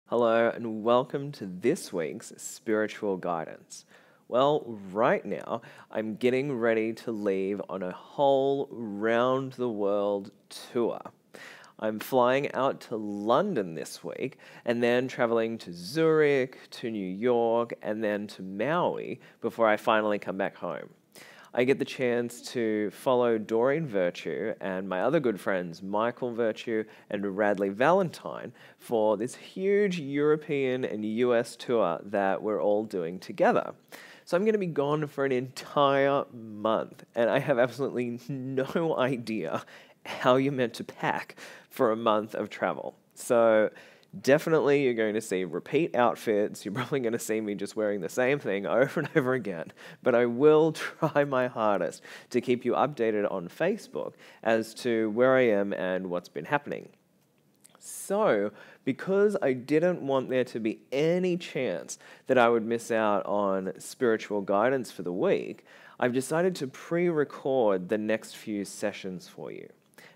Hello, and welcome to this week's spiritual guidance. Well, right now, I'm getting ready to leave on a whole round the world tour. I'm flying out to London this week and then traveling to Zurich, to New York, and then to Maui before I finally come back home. I get the chance to follow Doreen Virtue and my other good friends, Michael Virtue and Radley Valentine, for this huge European and US tour that we're all doing together. So I'm going to be gone for an entire month, and I have absolutely no idea how you're meant to pack for a month of travel. So definitely you're going to see repeat outfits. You're probably going to see me just wearing the same thing over and over again. But I will try my hardest to keep you updated on Facebook as to where I am and what's been happening. So, because I didn't want there to be any chance that I would miss out on spiritual guidance for the week, I've decided to pre-record the next few sessions for you.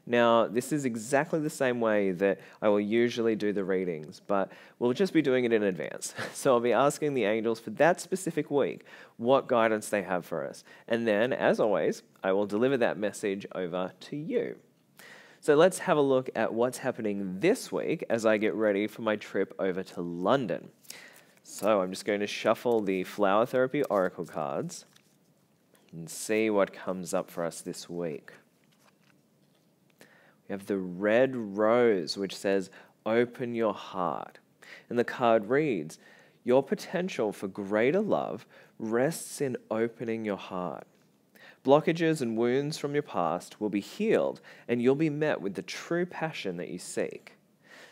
Now, this is exactly the same way that I will usually do the readings, but we'll just be doing it in advance. So I'll be asking the angels for that specific week what guidance they have for us. And then, as always, I will deliver that message over to you. So let's have a look at what's happening this week as I get ready for my trip over to London. So I'm just going to shuffle the Flower Therapy Oracle cards and see what comes up for us this week. We have the red rose, which says, open your heart. And the card reads, your potential for greater love rests in opening your heart. Blockages and wounds from your past will be healed, and you'll be met with the true passion that you seek.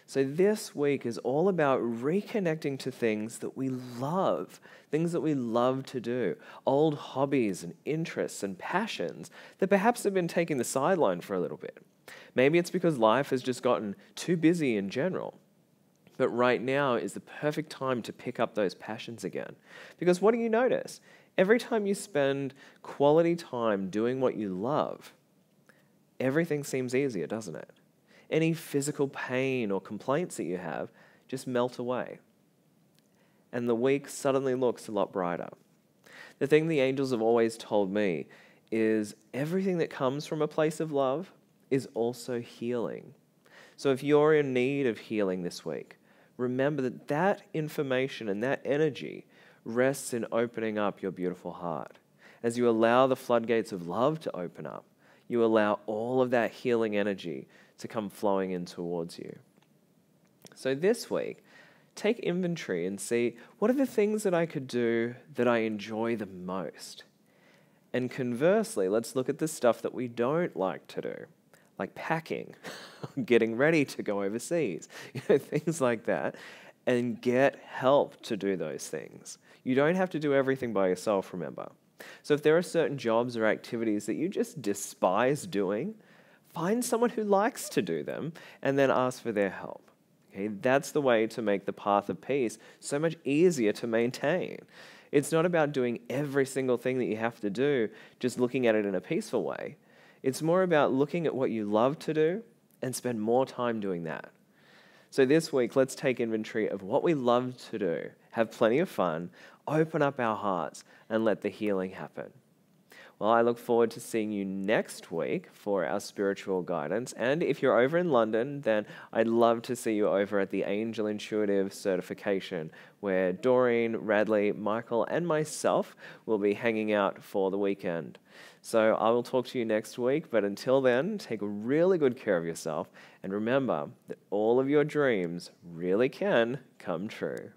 So this week is all about reconnecting to things that we love to do, old hobbies and interests and passions that perhaps have been taking the sideline for a little bit. Maybe it's because life has just gotten too busy in general. But right now is the perfect time to pick up those passions again. Because what do you notice? Every time you spend quality time doing what you love, everything seems easier, doesn't it? Any physical pain or complaints that you have just melt away. And the week suddenly looks a lot brighter. The thing the angels have always told me is everything that comes from a place of love is also healing. So if you're in need of healing this week, remember that that information and that energy rests in opening up your beautiful heart. As you allow the floodgates of love to open up, you allow all of that healing energy to come flowing in towards you. So this week, take inventory and see what are the things that I could do that I enjoy the most. And conversely, let's look at the stuff that we don't like to do, like packing, getting ready to go overseas, things like that, and get help to do those things. You don't have to do everything by yourself, remember. So if there are certain jobs or activities that you just despise doing, find someone who likes to do them and then ask for their help. Okay, that's the way to make the path of peace so much easier to maintain. It's not about doing every single thing that you have to do, just looking at it in a peaceful way. It's more about looking at what you love to do and spend more time doing that. So this week, let's take inventory of what we love to do, have plenty of fun, open up our hearts, and let the healing happen. Well, I look forward to seeing you next week for our spiritual guidance. And if you're over in London, then I'd love to see you over at the Angel Intuitive Certification, where Doreen, Radley, Michael, and myself will be hanging out for the weekend. So I will talk to you next week, but until then, take really good care of yourself, and remember that all of your dreams really can come true.